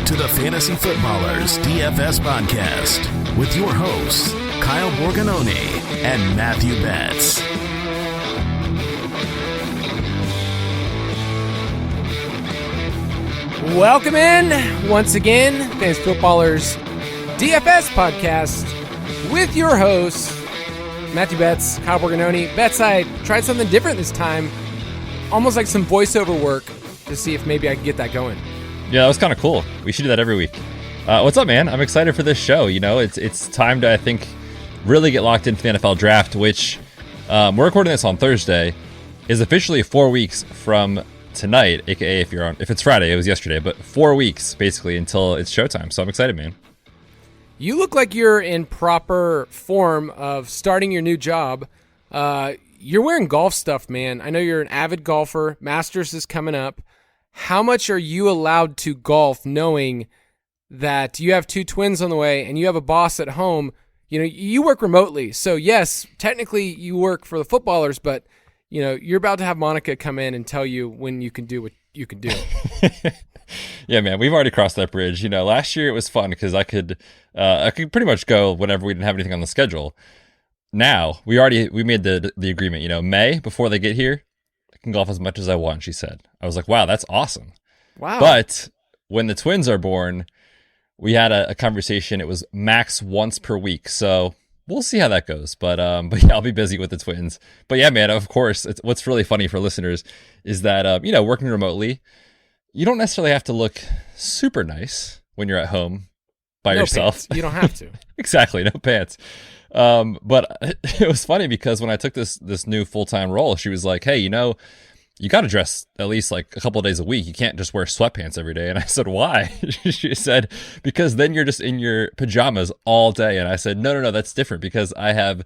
to the Fantasy Footballers DFS Podcast with your hosts, Kyle Borganoni and Matthew Betz. Welcome in once again, Fantasy Footballers DFS Podcast with your hosts, Matthew Betz, Kyle Borganoni. Betz, I tried something different this time, almost like some voiceover work to see if maybe I could get that going. Yeah, that was kind of cool. We should do that every week. What's up, man? I'm excited for this show. You know, it's time to, I think, really get locked into the NFL draft, which we're recording this on Thursday, is officially 4 weeks from tonight, aka if it's Friday, it was yesterday, but 4 weeks basically until it's showtime. So I'm excited, man. You look like you're in proper form of starting your new job. You're wearing golf stuff, man. I know you're an avid golfer. Masters is coming up. How much are you allowed to golf knowing that you have two twins on the way and you have a boss at home? You know, you work remotely. So yes, technically you work for the footballers, but you know, you're about to have Monica come in and tell you when you can do what you can do. Yeah, man, we've already crossed that bridge. You know, last year it was fun because I could pretty much go whenever we didn't have anything on the schedule. Now we made the agreement. You know, May before they get here, I can golf as much as I want. She said. I was like, wow, that's awesome. Wow. But when the twins are born, we had a conversation. It was max once per week. So we'll see how that goes. But yeah, I'll be busy with the twins. But yeah, man, of course, what's really funny for listeners is that, you know, working remotely, you don't necessarily have to look super nice when you're at home by yourself. Pants. You don't have to. Exactly. No pants. But it was funny because when I took this new full-time role, she was like, hey, you know, you got to dress at least like a couple of days a week. You can't just wear sweatpants every day. And I said, why? She said, because then you're just in your pajamas all day. And I said, no, that's different because I have,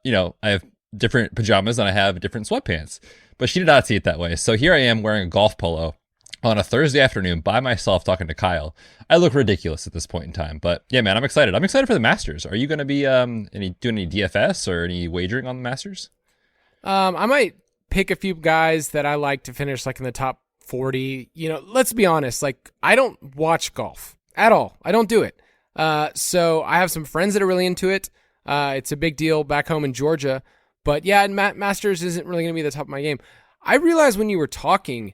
you know, I have different pajamas and I have different sweatpants. But she did not see it that way. So here I am wearing a golf polo on a Thursday afternoon by myself talking to Kyle. I look ridiculous at this point in time. But yeah, man, I'm excited. I'm excited for the Masters. Are you going to be doing any DFS or any wagering on the Masters? I might pick a few guys that I like to finish like in the top 40. You know, let's be honest, like I don't watch golf at all. I don't do it. So I have some friends that are really into it. It's a big deal back home in Georgia. But yeah, Masters isn't really going to be the top of my game. I realized when you were talking,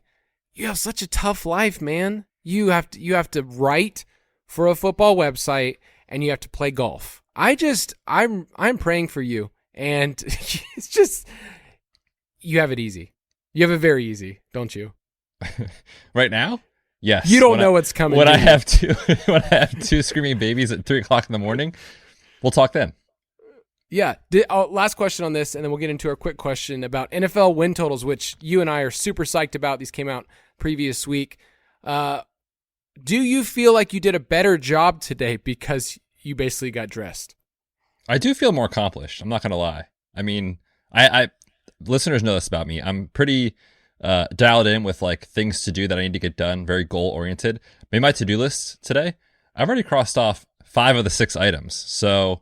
you have such a tough life, man. You have to write for a football website and you have to play golf. I'm praying for you. And it's just, you have it easy. You have it very easy, don't you? Right now? Yes. You don't know what's coming. When I have two screaming babies at 3:00 in the morning, we'll talk then. Yeah. Last question on this, and then we'll get into our quick question about NFL win totals, which you and I are super psyched about. These came out previous week. Do you feel like you did a better job today because you basically got dressed? I do feel more accomplished. I'm not going to lie. I mean, I listeners know this about me. I'm pretty dialed in with like things to do that I need to get done, very goal oriented. Made my to-do list today. I've already crossed off 5 of the 6 items. So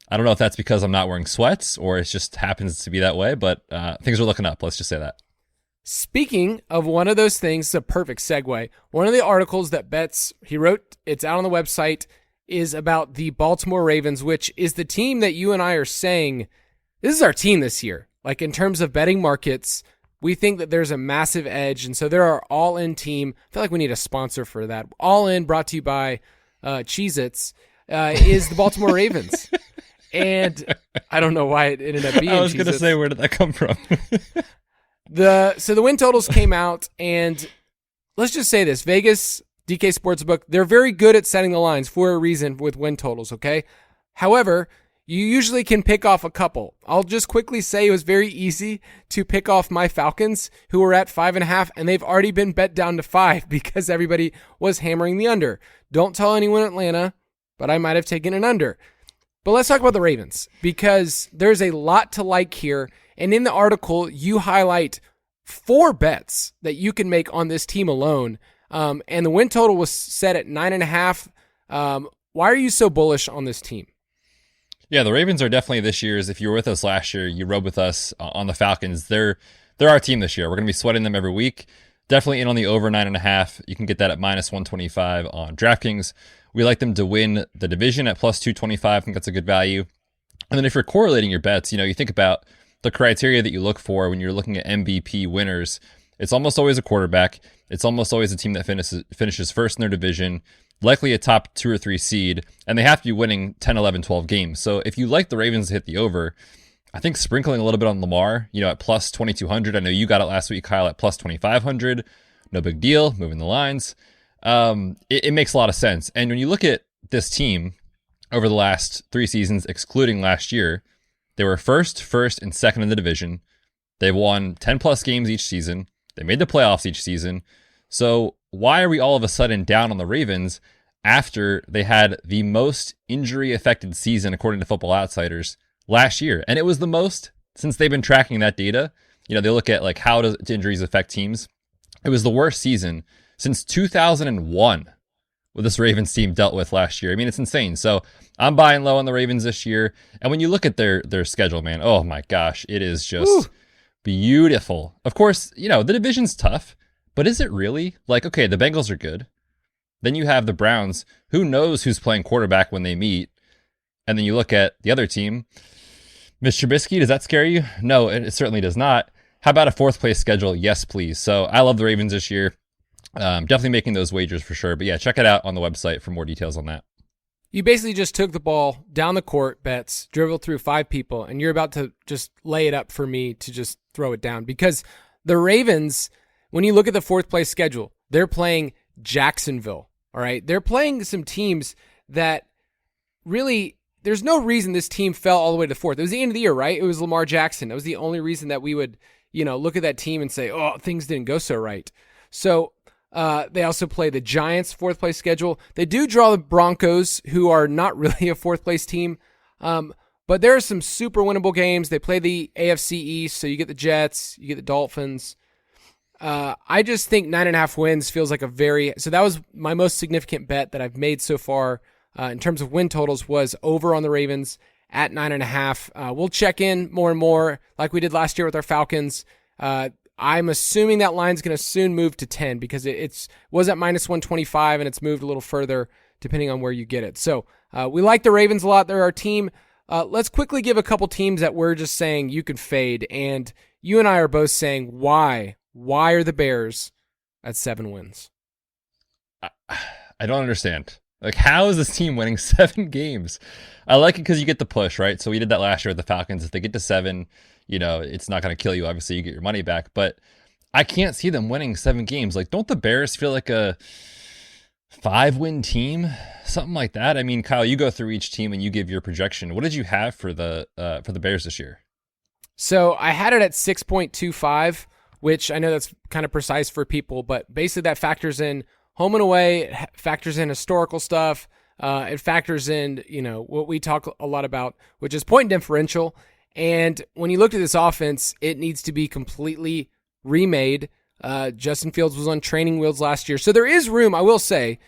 I don't know if that's because I'm not wearing sweats or it just happens to be that way, but things are looking up. Let's just say that. Speaking of one of those things, it's a perfect segue. One of the articles that Betz, he wrote, it's out on the website, is about the Baltimore Ravens, which is the team that you and I are saying, this is our team this year. Like in terms of betting markets, we think that there's a massive edge. And so they're our all-in team. I feel like we need a sponsor for that. All In, brought to you by Cheez-Its, is the Baltimore Ravens. And I don't know why it ended up being I was going to say, where did that come from? So the win totals came out, and let's just say this. Vegas, DK Sportsbook, they're very good at setting the lines for a reason with win totals, okay? However, you usually can pick off a couple. I'll just quickly say it was very easy to pick off my Falcons, who were at 5.5, and they've already been bet down to 5 because everybody was hammering the under. Don't tell anyone in Atlanta, but I might have taken an under. But let's talk about the Ravens, because there's a lot to like here. And in the article, you highlight 4 bets that you can make on this team alone. And the win total was set at 9.5. Why are you so bullish on this team? Yeah, the Ravens are definitely this year's. If you were with us last year, you rode with us on the Falcons. They're our team this year. We're going to be sweating them every week. Definitely in on the over 9.5. You can get that at -125 on DraftKings. We like them to win the division at +225. I think that's a good value. And then if you're correlating your bets, you think about the criteria that you look for when you're looking at MVP winners. It's almost always a quarterback. It's almost always a team that finishes first in their division, likely a top 2 or 3 seed, and they have to be winning 10, 11, 12 games. So if you like the Ravens to hit the over, I think sprinkling a little bit on Lamar, at +2,200. I know you got it last week, Kyle, at +2,500. No big deal, moving the lines. It makes a lot of sense. And when you look at this team over the last 3 seasons, excluding last year, they were first, and second in the division. They've won 10+ games each season. They made the playoffs each season. So why are we all of a sudden down on the Ravens after they had the most injury-affected season, according to Football Outsiders, last year? And it was the most since they've been tracking that data. They look at how do injuries affect teams. It was the worst season since 2001 what this Ravens team dealt with last year. I mean, it's insane. So I'm buying low on the Ravens this year. And when you look at their schedule, man, oh my gosh, it is just beautiful. Of course, the division's tough, but is it really? Okay, the Bengals are good. Then you have the Browns. Who knows who's playing quarterback when they meet? And then you look at the other team. Mr. Trubisky, does that scare you? No, it certainly does not. How about a 4th place schedule? Yes, please. So I love the Ravens this year. Definitely making those wagers for sure. But yeah, check it out on the website for more details on that. You basically just took the ball down the court, Betz, dribbled through 5 people, and you're about to just lay it up for me to just throw it down. Because the Ravens, when you look at the 4th place schedule, they're playing Jacksonville, all right? They're playing some teams that really, there's no reason this team fell all the way to 4th. It was the end of the year, right? It was Lamar Jackson. That was the only reason that we would, look at that team and say, oh, things didn't go so right. So they also play the Giants' 4th place schedule. They do draw the Broncos, who are not really a 4th place team. But there are some super winnable games. They play the AFC East, so you get the Jets, you get the Dolphins. I just think 9.5 wins feels like so that was my most significant bet that I've made so far in terms of win totals, was over on the Ravens at 9.5. We'll check in more and more like we did last year with our Falcons. I'm assuming that line's going to soon move to 10 because it was at -125 and it's moved a little further depending on where you get it. So we like the Ravens a lot. They're our team. Let's quickly give a couple teams that we're just saying you could fade. And you and I are both saying why. Why are the Bears at 7 wins? I don't understand. How is this team winning 7 games? I like it because you get the push, right? So we did that last year with the Falcons. If they get to 7, it's not going to kill you. Obviously, you get your money back. But I can't see them winning 7 games. Don't the Bears feel like a 5-win team? Something like that. I mean, Kyle, you go through each team and you give your projection. What did you have for the Bears this year? So I had it at 6.25, which I know that's kind of precise for people, but basically that factors in home and away, it factors in historical stuff. It factors in, what we talk a lot about, which is point differential. And when you look at this offense, it needs to be completely remade. Justin Fields was on training wheels last year. So there is room, I will say,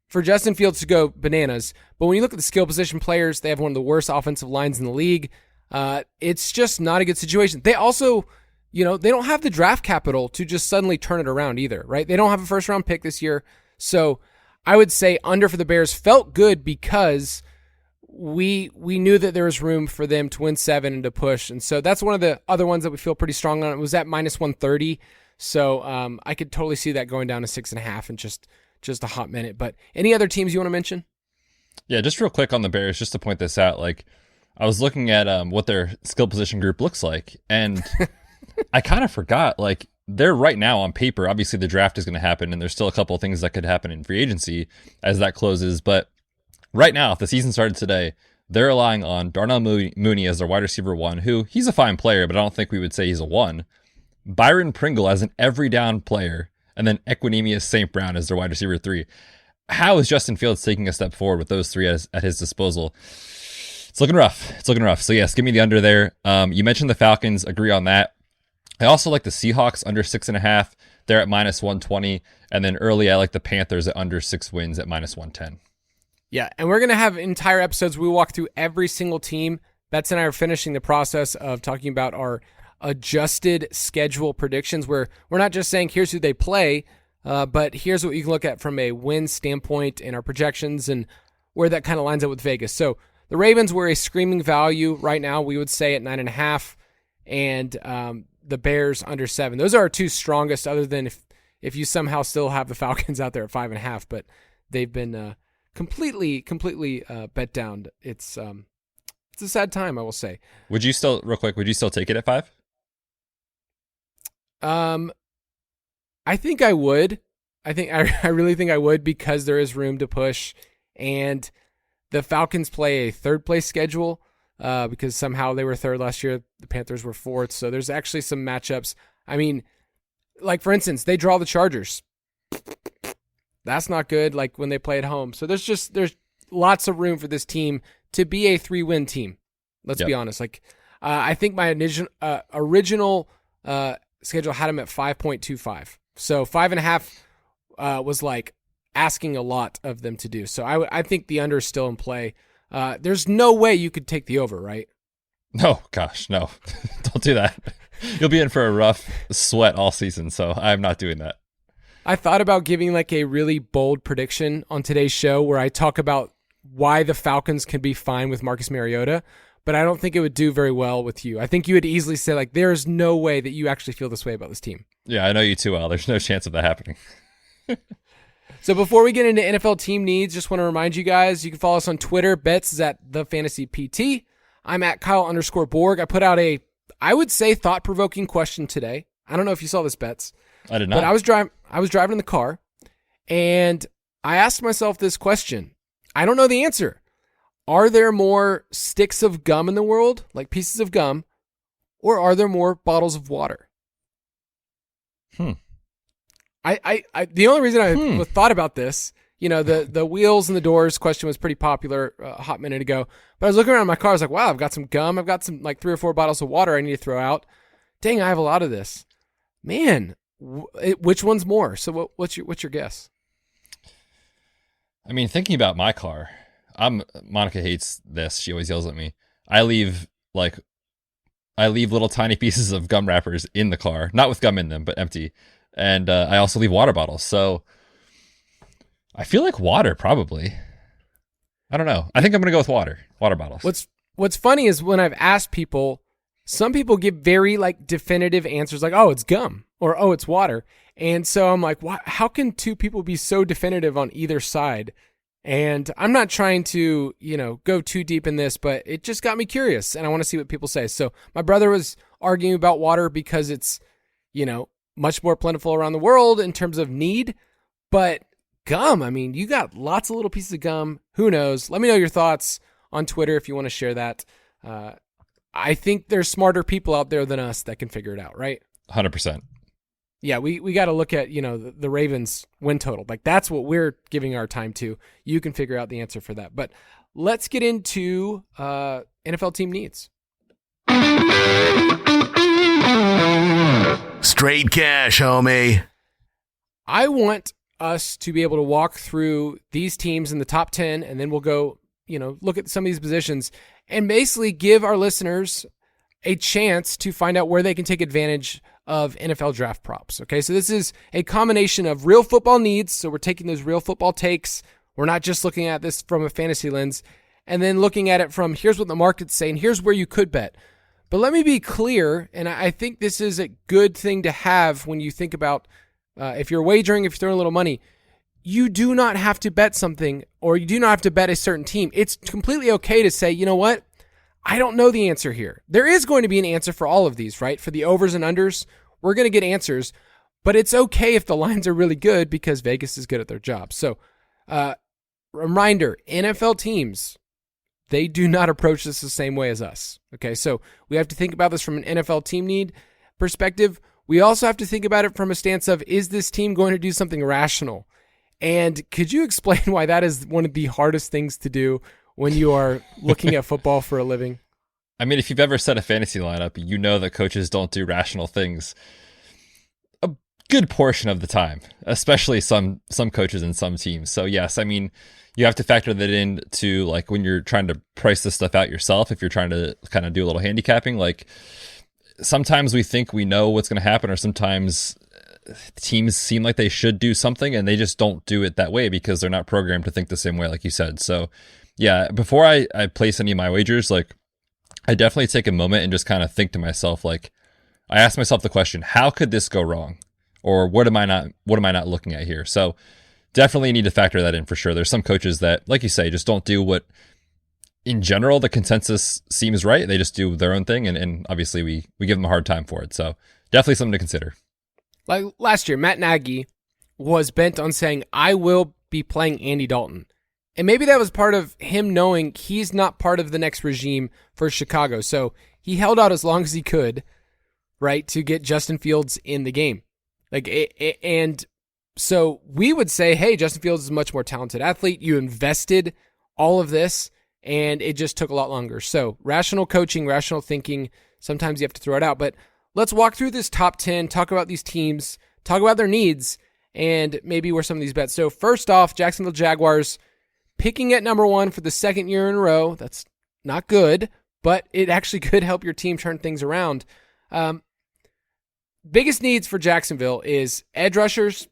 for Justin Fields to go bananas. But when you look at the skill position players, they have one of the worst offensive lines in the league. It's just not a good situation. They also, they don't have the draft capital to just suddenly turn it around either, right? They don't have a first-round pick this year. So I would say under for the Bears felt good because we knew that there was room for them to win 7 and to push. And so that's one of the other ones that we feel pretty strong on. It was at -130. So I could totally see that going down to 6.5 in just a hot minute. But any other teams you want to mention? Yeah, just real quick on the Bears, just to point this out. I was looking at what their skill position group looks like, and I kind of forgot. They're right now on paper. Obviously, the draft is going to happen, and there's still a couple of things that could happen in free agency as that closes. But right now, if the season started today, they're relying on Darnell Mooney as their wide receiver 1, who he's a fine player, but I don't think we would say he's a 1. Byron Pringle as an every down player, and then Equinemius St. Brown as their wide receiver 3. How is Justin Fields taking a step forward with those 3 at his disposal? It's looking rough. So yes, give me the under there. You mentioned the Falcons. Agree on that. I also like the Seahawks under 6.5. They're at -120. And then early, I like the Panthers at under 6 wins at -110. Yeah, and we're going to have entire episodes. We walk through every single team. Betz and I are finishing the process of talking about our adjusted schedule predictions where we're not just saying here's who they play, but here's what you can look at from a win standpoint in our projections and where that kind of lines up with Vegas. So the Ravens were a screaming value right now, we would say at 9.5, and the Bears under 7. Those are our two strongest, other than if you somehow still have the Falcons out there at 5.5, but they've been completely bet down. It's a sad time, I will say. Would you still take it at 5? I think I would. I really think I would, because there is room to push, and the Falcons play a third place schedule because somehow they were third last year. The Panthers were fourth, so there's actually some matchups. I mean, like for instance, they draw the Chargers. That's not good. Like when they play at home. So there's lots of room for this team to be a 3-win team. Let's be honest. Like I think my original schedule had them at 5.25. So 5.5 was like asking a lot of them to do. So I think the under is still in play. There's no way you could take the over, right? No, gosh, no. Don't do that. You'll be in for a rough sweat all season, so I'm not doing that. I thought about giving like a really bold prediction on today's show where I talk about why the Falcons can be fine with Marcus Mariota, but I don't think it would do very well with you. I think you would easily say, like, there's no way that you actually feel this way about this team. Yeah, I know you too well. There's no chance of that happening. So before we get into NFL team needs, just want to remind you guys, you can follow us on Twitter. Betz is at the Fantasy PT. I'm at Kyle_Borg. I put out I would say, thought-provoking question today. I don't know if you saw this, Betz. I did not. But I was driving in the car, and I asked myself this question. I don't know the answer. Are there more sticks of gum in the world, like pieces of gum, or are there more bottles of water? The only reason I thought about this, the wheels and the doors question was pretty popular a hot minute ago. But I was looking around my car. I was like, wow, I've got some gum. I've got some like 3 or 4 bottles of water I need to throw out. Dang, I have a lot of this. Man, which one's more? So what's your guess? I mean, thinking about my car, Monica hates this. She always yells at me. I leave little tiny pieces of gum wrappers in the car, not with gum in them, but empty. And I also leave water bottles. So I feel like water, probably. I don't know. I think I'm going to go with water bottles. What's funny is when I've asked people, some people give very like definitive answers like, oh, it's gum or, oh, it's water. And so I'm like, how can two people be so definitive on either side? And I'm not trying to, go too deep in this, but it just got me curious and I want to see what people say. So my brother was arguing about water because it's, much more plentiful around the world in terms of need, but gum, I mean, you got lots of little pieces of gum. Who knows? Let me know your thoughts on Twitter if you want to share that. I think there's smarter people out there than us that can figure it out, right? 100%. Yeah, we got to look at, the Ravens win total. Like that's what we're giving our time to. You can figure out the answer for that. But let's get into NFL team needs. Straight cash, homie. I want us to be able to walk through these teams in the top 10, and then we'll go, look at some of these positions and basically give our listeners a chance to find out where they can take advantage of NFL draft props. Okay, so this is a combination of real football needs. So we're taking those real football takes. We're not just looking at this from a fantasy lens, and then looking at it from here's what the market's saying, here's where you could bet. But let me be clear, and I think this is a good thing to have when you think about if you're wagering, if you're throwing a little money, you do not have to bet something or you do not have to bet a certain team. It's completely okay to say, you know what? I don't know the answer here. There is going to be an answer for all of these, right? For the overs and unders, we're going to get answers, but it's okay if the lines are really good because Vegas is good at their job. So, reminder, NFL teams, they do not approach this the same way as us. Okay, so we have to think about this from an NFL team need perspective. We also have to think about it from a stance of, is this team going to do something rational? And could you explain why that is one of the hardest things to do when you are looking at football for a living? I mean, if you've ever set a fantasy lineup, you know that coaches don't do rational things a good portion of the time, especially some coaches and some teams. So yes, I mean, you have to factor that into like when you're trying to price this stuff out yourself. If you're trying to kind of do a little handicapping, like sometimes we think we know what's going to happen, or sometimes teams seem like they should do something and they just don't do it that way because they're not programmed to think the same way, like you said. So yeah, before I place any of my wagers, like I definitely take a moment and just kind of think to myself, like I ask myself the question, how could this go wrong? Or what am I not looking at here? So definitely need to factor that in for sure. There's some coaches that, like you say, just don't do what in general the consensus seems right. They just do their own thing, and obviously we give them a hard time for it. So definitely something to consider. Like last year, Matt Nagy was bent on saying, I will be playing Andy Dalton. And maybe that was part of him knowing he's not part of the next regime for Chicago. So he held out as long as he could, right, to get Justin Fields in the game. And so we would say, hey, Justin Fields is a much more talented athlete. You invested all of this, and it just took a lot longer. So rational coaching, rational thinking, sometimes you have to throw it out. But let's walk through this top 10, talk about these teams, talk about their needs, and maybe where some of these bets. So first off, Jacksonville Jaguars picking at number 1 for the second year in a row. That's not good, but it actually could help your team turn things around. Biggest needs for Jacksonville is edge rushers.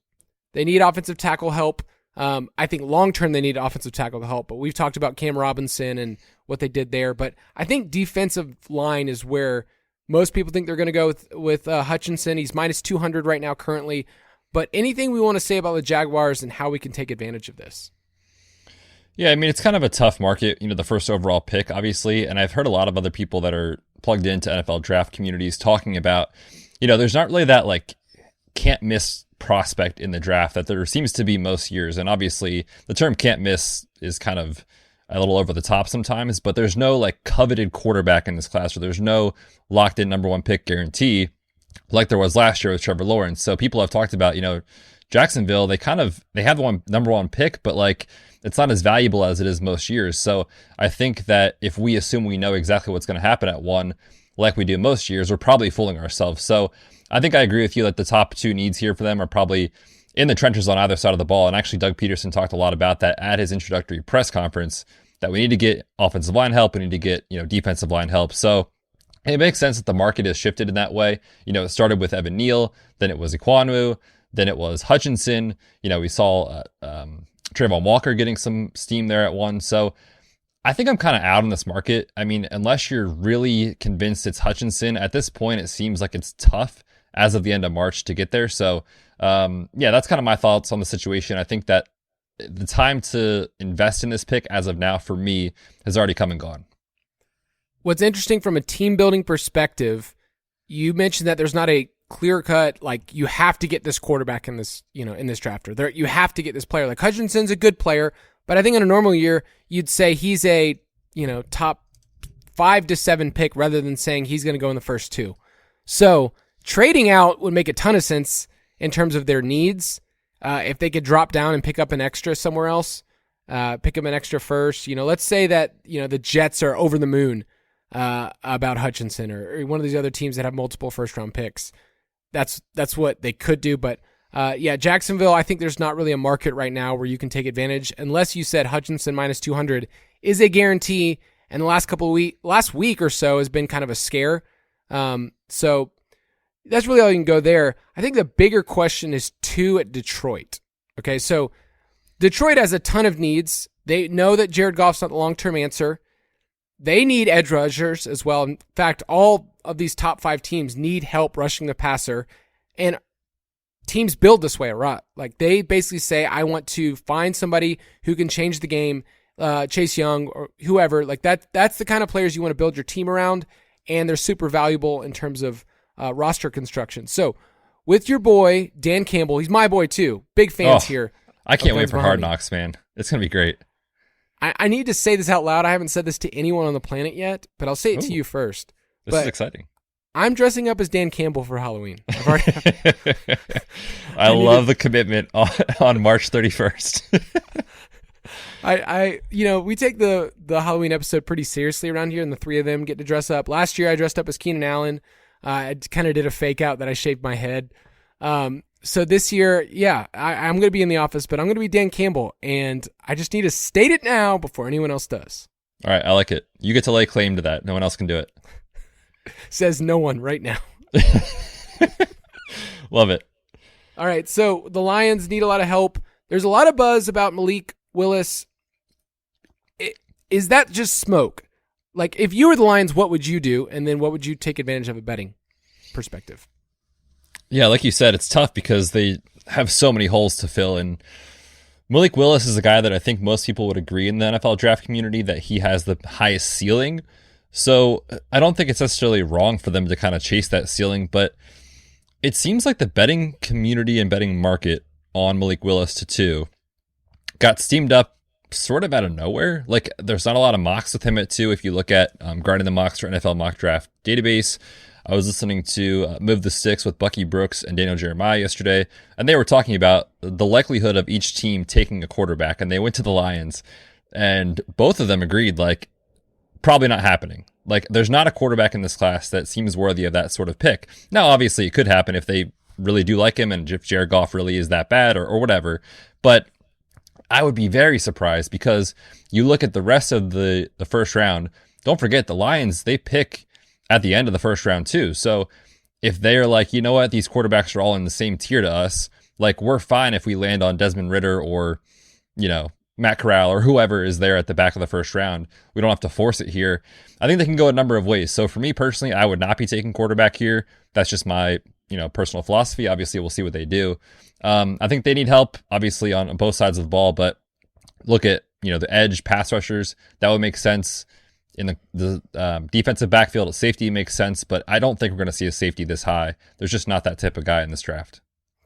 They need offensive tackle help. I think long-term they need offensive tackle help, but we've talked about Cam Robinson and what they did there. But I think defensive line is where most people think they're going to go with Hutchinson. He's minus 200 right now currently. But anything we want to say about the Jaguars and how we can take advantage of this? Yeah, I mean, it's kind of a tough market, the first overall pick, obviously. And I've heard a lot of other people that are plugged into NFL draft communities talking about, there's not really that like can't miss prospect in the draft that there seems to be most years. And obviously the term can't miss is kind of a little over the top sometimes, but there's no like coveted quarterback in this class, or there's no locked in number 1 pick guarantee like there was last year with Trevor Lawrence. So people have talked about, Jacksonville, they have the number 1 pick, but like it's not as valuable as it is most years. So I think that if we assume we know exactly what's going to happen at 1, like we do most years, we're probably fooling ourselves. So I think I agree with you that the top 2 needs here for them are probably in the trenches on either side of the ball. And actually, Doug Peterson talked a lot about that at his introductory press conference, that we need to get offensive line help. We need to get, defensive line help. So it makes sense that the market has shifted in that way. It started with Evan Neal, then it was Ekwonu, then it was Hutchinson. We saw Trayvon Walker getting some steam there at 1. So I think I'm kind of out on this market. I mean, unless you're really convinced it's Hutchinson, at this point, it seems like it's tough as of the end of March to get there. So, that's kind of my thoughts on the situation. I think that the time to invest in this pick as of now for me has already come and gone. What's interesting from a team building perspective, you mentioned that there's not a clear cut, like you have to get this quarterback in this, in this draft, or you have to get this player. Like Hutchinson's a good player, but I think in a normal year, you'd say he's a, top 5 to 7 pick rather than saying he's going to go in the first 2. So trading out would make a ton of sense in terms of their needs. If they could drop down and pick up an extra somewhere else, pick up an extra first, let's say that, the Jets are over the moon about Hutchinson or one of these other teams that have multiple first round picks. That's what they could do. But Jacksonville, I think there's not really a market right now where you can take advantage unless you said Hutchinson minus 200 is a guarantee. And the last week or so has been kind of a scare. So that's really all you can go there. I think the bigger question is 2 at Detroit. Okay, so Detroit has a ton of needs. They know that Jared Goff's not the long-term answer. They need edge rushers as well. In fact, all of these top 5 teams need help rushing the passer. And teams build this way a lot. Like they basically say, I want to find somebody who can change the game, Chase Young or whoever. Like that's the kind of players you want to build your team around. And they're super valuable in terms of roster construction. So with your boy, Dan Campbell, he's my boy too. Big fans here. I can't wait for Hard Knocks, man. It's going to be great. I need to say this out loud. I haven't said this to anyone on the planet yet, but I'll say it to you first. This is exciting. I'm dressing up as Dan Campbell for Halloween. I love the commitment on March 31st. We take the Halloween episode pretty seriously around here, and the 3 of them get to dress up. Last year, I dressed up as Keenan Allen. I kind of did a fake out that I shaved my head. So this year, I'm going to be in the office, but I'm going to be Dan Campbell, and I just need to state it now before anyone else does. All right, I like it. You get to lay claim to that. No one else can do it. Says no one right now. Love it. All right, so the Lions need a lot of help. There's a lot of buzz about Malik Willis. Is that just smoke? Like, if you were the Lions, what would you do? And then what would you take advantage of a betting perspective? Yeah, like you said, it's tough because they have so many holes to fill. And Malik Willis is a guy that I think most people would agree in the NFL draft community that he has the highest ceiling. So I don't think it's necessarily wrong for them to kind of chase that ceiling, but it seems like the betting community and betting market on Malik Willis to 2 got steamed up sort of out of nowhere. Like, there's not a lot of mocks with him at 2. If you look at grinding the mocks for NFL mock draft database, I was listening to Move the Sticks with Bucky Brooks and Daniel Jeremiah yesterday, and they were talking about the likelihood of each team taking a quarterback, and they went to the Lions, and both of them agreed, like, probably not happening. Like, there's not a quarterback in this class that seems worthy of that sort of pick. Now, obviously, it could happen if they really do like him and if Jared Goff really is that bad or whatever, but I would be very surprised because you look at the rest of the first round, don't forget the Lions, they pick at the end of the first round too. So if they're like, you know what, these quarterbacks are all in the same tier to us, like, we're fine if we land on Desmond Ridder or, you know, Matt Corral or whoever is there at the back of the first round. We don't have to force it here. I think they can go a number of ways. So for me personally, I would not be taking quarterback here. That's just my, personal philosophy. Obviously, we'll see what they do. I think they need help, obviously, on both sides of the ball, but look at, the edge pass rushers. That would make sense. In the defensive backfield at safety makes sense, but I don't think we're going to see a safety this high. There's just not that type of guy in this draft.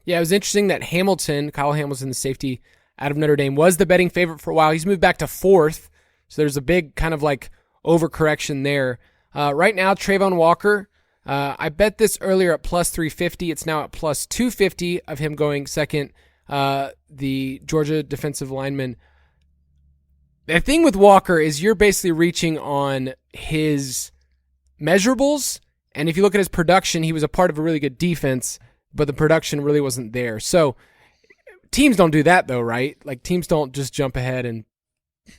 Yeah, it was interesting that Kyle Hamilton, the safety out of Notre Dame, was the betting favorite for a while. He's moved back to 4th, so there's a big kind of like overcorrection there. Right now, Trayvon Walker, I bet this earlier at plus 350. It's now at plus 250 of him going second, the Georgia defensive lineman. The thing with Walker is you're basically reaching on his measurables, and if you look at his production, he was a part of a really good defense, but the production really wasn't there. So teams don't do that though, right? Like, teams don't just jump ahead and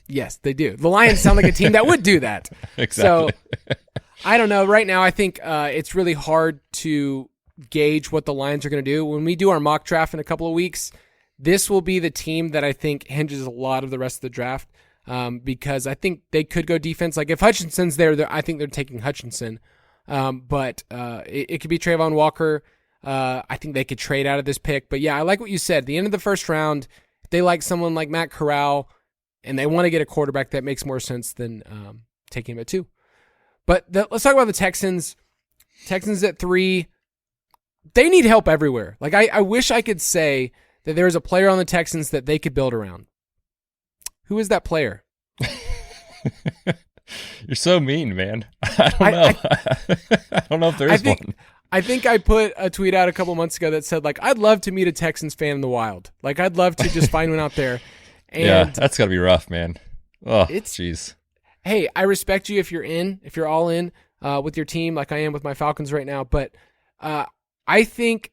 yes, they do. The Lions sound like a team that would do that. Exactly. So I don't know. Right now, I think it's really hard to gauge what the Lions are going to do. When we do our mock draft in a couple of weeks, this will be the team that I think hinges a lot of the rest of the draft. Because I think they could go defense. Like, if Hutchinson's there, I think they're taking Hutchinson. But it could be Trayvon Walker. I think they could trade out of this pick. But yeah, I like what you said. The end of the first round, if they like someone like Matt Corral and they want to get a quarterback, that makes more sense than taking him at 2. But let's talk about the Texans. Texans at 3. They need help everywhere. Like, I wish I could say that there is a player on the Texans that they could build around. Who is that player? You're so mean, man. I don't know. I don't know if there is one. I think I put a tweet out a couple months ago that said, like, I'd love to meet a Texans fan in the wild. Like, I'd love to just find one out there. And yeah, that's got to be rough, man. Oh, jeez. Hey, I respect you if you're all in with your team like I am with my Falcons right now. But I think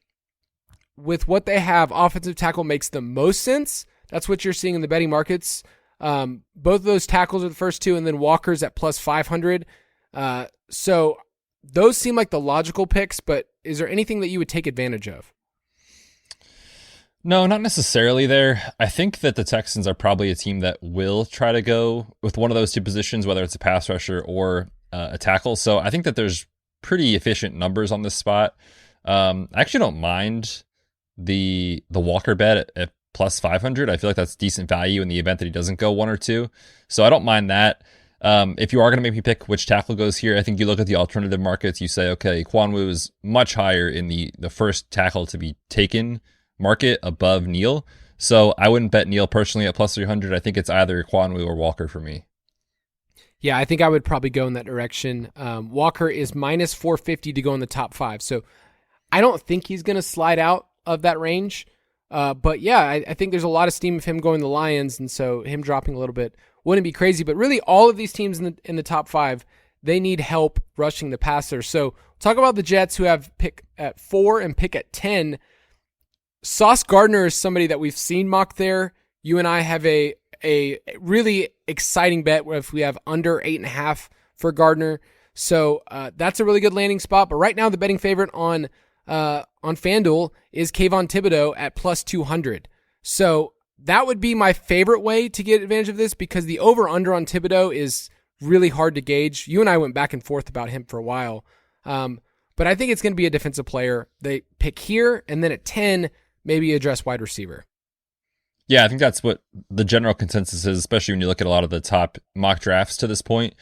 with what they have, offensive tackle makes the most sense. That's what you're seeing in the betting markets. Both of those tackles are the first 2, and then Walker's at plus 500. So those seem like the logical picks, but is there anything that you would take advantage of? No, not necessarily there. I think that the Texans are probably a team that will try to go with one of those 2 positions, whether it's a pass rusher or a tackle. So I think that there's pretty efficient numbers on this spot. I actually don't mind the Walker bet at plus 500. I feel like that's decent value in the event that he doesn't go 1 or 2. So I don't mind that. If you are going to make me pick which tackle goes here, I think you look at the alternative markets. You say, okay, Kwanwu is much higher in the first tackle to be taken market above Neal. So I wouldn't bet Neal personally at plus 300. I think it's either Kwanwu or Walker for me. Yeah, I think I would probably go in that direction. Walker is minus 450 to go in the top 5. So I don't think he's going to slide out of that range. But yeah, I think there's a lot of steam of him going to the Lions, and so him dropping a little bit wouldn't be crazy. But really, all of these teams in the top 5, they need help rushing the passer. So talk about the Jets, who have pick at 4 and pick at 10. Sauce Gardner is somebody that we've seen mock there. You and I have a really exciting bet where if we have under 8.5 for Gardner. So that's a really good landing spot. But right now, the betting favorite on FanDuel is Kayvon Thibodeau at plus 200. So that would be my favorite way to get advantage of this, because the over-under on Thibodeau is really hard to gauge. You and I went back and forth about him for a while. But I think it's going to be a defensive player. They pick here, and then at 10, maybe address wide receiver. Yeah, I think that's what the general consensus is, especially when you look at a lot of the top mock drafts to this point.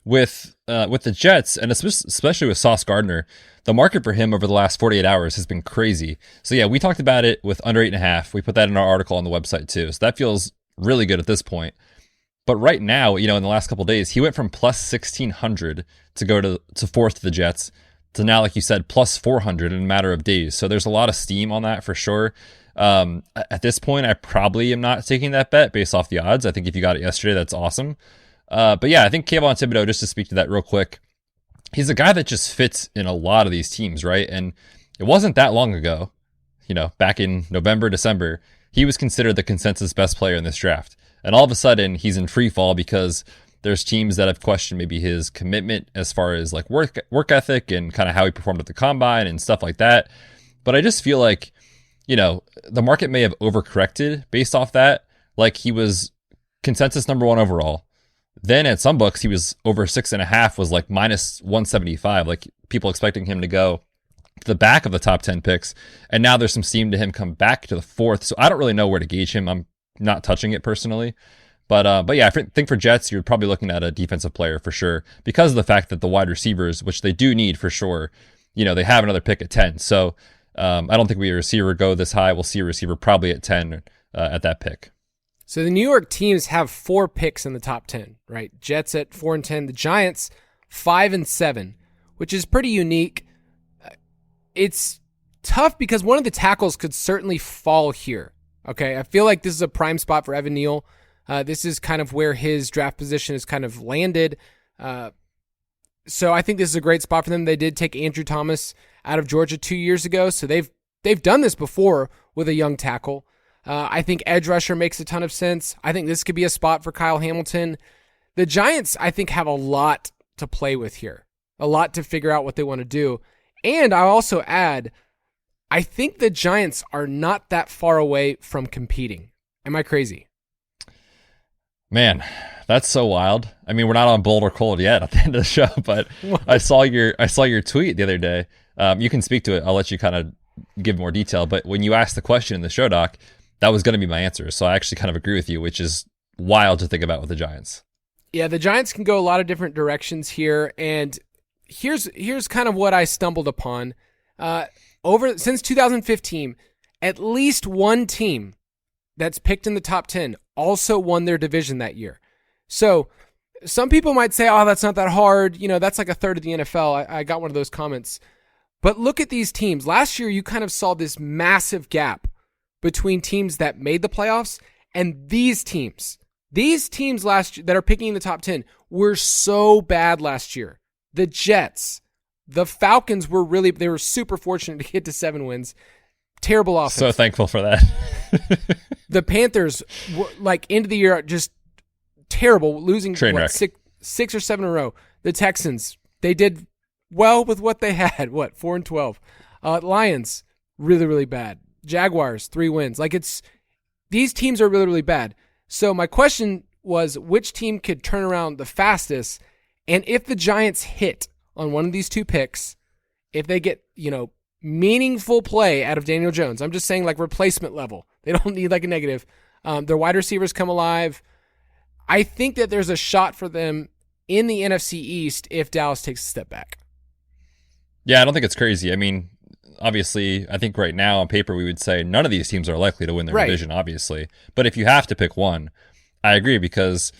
With the Jets, and especially with Sauce Gardner, the market for him over the last 48 hours has been crazy. So yeah, we talked about it with under 8.5. We put that in our article on the website too. So that feels really good at this point. But right now, in the last couple of days, he went from plus 1,600 to go to fourth to the Jets to now, like you said, plus 400 in a matter of days. So there's a lot of steam on that for sure. At this point, I probably am not taking that bet based off the odds. I think if you got it yesterday, that's awesome. But yeah, I think Kayvon Thibodeau, just to speak to that real quick, he's a guy that just fits in a lot of these teams, right? And it wasn't that long ago, back in November, December, he was considered the consensus best player in this draft. And all of a sudden, he's in free fall because there's teams that have questioned maybe his commitment as far as like work ethic and kind of how he performed at the combine and stuff like that. But I just feel like, the market may have overcorrected based off that. Like, he was consensus number one overall. Then at some books, he was over 6.5, was like minus 175, like people expecting him to go to the back of the top 10 picks. And now there's some steam to him come back to the fourth. So I don't really know where to gauge him. I'm not touching it personally. But yeah, I think for Jets, you're probably looking at a defensive player for sure, because of the fact that the wide receivers, which they do need for sure, they have another pick at 10. So I don't think we see a receiver go this high. We'll see a receiver probably at 10 at that pick. So the New York teams have 4 picks in the top 10, right? Jets at 4 and 10. The Giants 5 and 7, which is pretty unique. It's tough because one of the tackles could certainly fall here. Okay, I feel like this is a prime spot for Evan Neal. This is kind of where his draft position is kind of landed. So I think this is a great spot for them. They did take Andrew Thomas out of Georgia 2 years ago, so they've done this before with a young tackle. I think edge rusher makes a ton of sense. I think this could be a spot for Kyle Hamilton. The Giants, I think, have a lot to play with here, a lot to figure out what they want to do. And I'll also add, I think the Giants are not that far away from competing. Am I crazy? Man, that's so wild. I mean, we're not on bold or cold yet at the end of the show, but I saw your tweet the other day. You can speak to it. I'll let you kind of give more detail. But when you asked the question in the show doc, that was going to be my answer. So I actually kind of agree with you, which is wild to think about with the Giants. Yeah, the Giants can go a lot of different directions here. And here's kind of what I stumbled upon. Since 2015, at least one team that's picked in the top 10 also won their division that year. So some people might say, oh, that's not that hard. That's like a third of the NFL. I got one of those comments. But look at these teams. Last year, you kind of saw this massive gap between teams that made the playoffs and these teams. These teams last year that are picking in the top 10 were so bad last year. The Jets, the Falcons they were super fortunate to get to 7 wins. Terrible offense. So thankful for that. The Panthers, end of the year, just terrible, losing six or 7 in a row. The Texans, they did well with what they had. 4 and 12. Lions, really, really bad. Jaguars, 3 wins. These teams are really, really bad. So my question was, which team could turn around the fastest? And if the Giants hit on one of these 2 picks, if they get, meaningful play out of Daniel Jones, I'm just saying replacement level. They don't need a negative. Their wide receivers come alive. I think that there's a shot for them in the NFC East if Dallas takes a step back. Yeah, I don't think it's crazy. I mean, obviously, I think right now on paper we would say none of these teams are likely to win their division, obviously. But if you have to pick one, I agree because,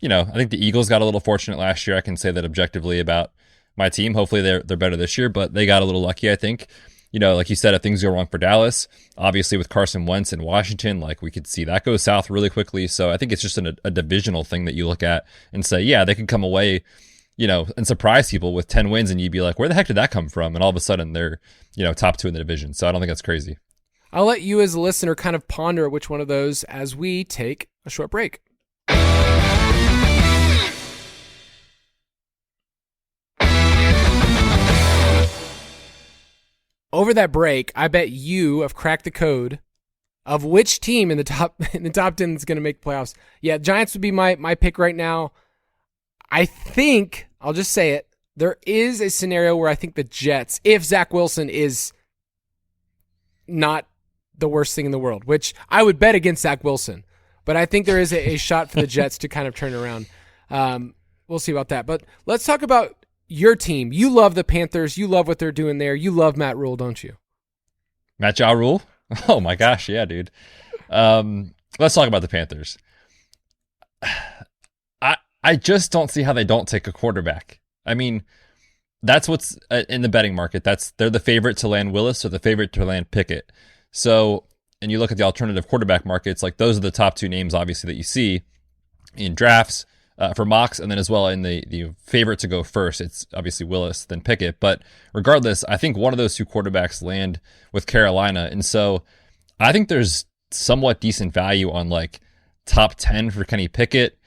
I think the Eagles got a little fortunate last year. I can say that objectively about my team. Hopefully they're better this year, but they got a little lucky, I think. Like you said, if things go wrong for Dallas, obviously with Carson Wentz in Washington, we could see that go south really quickly. So I think it's just a divisional thing that you look at and say, yeah, they could come away, and surprise people with 10 wins, and you'd be like, where the heck did that come from? And all of a sudden they're, top 2 in the division. So I don't think that's crazy. I'll let you as a listener kind of ponder which one of those as we take a short break. over that break, I bet you have cracked the code of which team in the top 10 is going to make playoffs. Yeah, Giants would be my pick right now. I think, I'll just say it, there is a scenario where I think the Jets, if Zach Wilson is not the worst thing in the world, which I would bet against Zach Wilson, but I think there is a shot for the Jets to kind of turn around. We'll see about that. But let's talk about your team. You love the Panthers. You love what they're doing there. You love Matt Rule, don't you? Matt Ja Rule? Oh my gosh, yeah, dude. Let's talk about the Panthers. I just don't see how they don't take a quarterback. I mean, that's what's in the betting market. They're the favorite to land Willis or the favorite to land Pickett. So, and you look at the alternative quarterback markets, like those are the top two names, obviously, that you see in drafts for mocks, and then as well in the favorite to go first, it's obviously Willis, then Pickett. But regardless, I think one of those two quarterbacks land with Carolina. And so I think there's somewhat decent value on like top 10 for Kenny Pickett,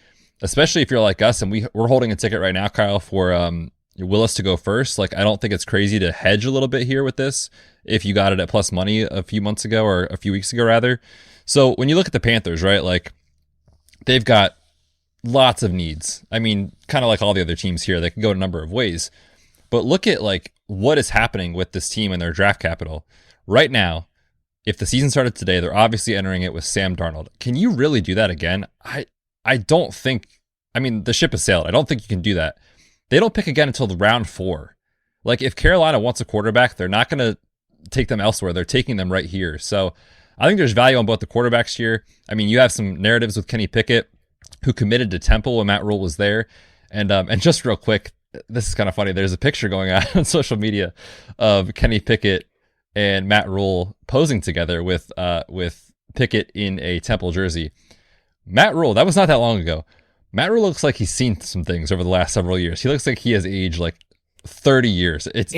especially if you're like us and we're holding a ticket right now, Kyle, for Willis to go first. Like, I don't think it's crazy to hedge a little bit here with this if you got it at plus money a few months ago, or a few weeks ago rather. So when you look at the Panthers, right, like they've got lots of needs. I mean, kind of like all the other teams here, they can go a number of ways. But look at like what is happening with this team and their draft capital right now. If the season started today, they're obviously entering it with Sam Darnold. Can you really do that again? I don't think, I mean, the ship has sailed. I don't think you can do that. They don't pick again until the round 4. Like, if Carolina wants a quarterback, they're not going to take them elsewhere. They're taking them right here. So I think there's value on both the quarterbacks here. I mean, you have some narratives with Kenny Pickett, who committed to Temple when Matt Rule was there. And just real quick, this is kind of funny. There's a picture going on social media of Kenny Pickett and Matt Rule posing together with Pickett in a Temple jersey. Matt Rule, that was not that long ago. Matt Rule looks like he's seen some things over the last several years. He looks like he has aged like 30 years. It's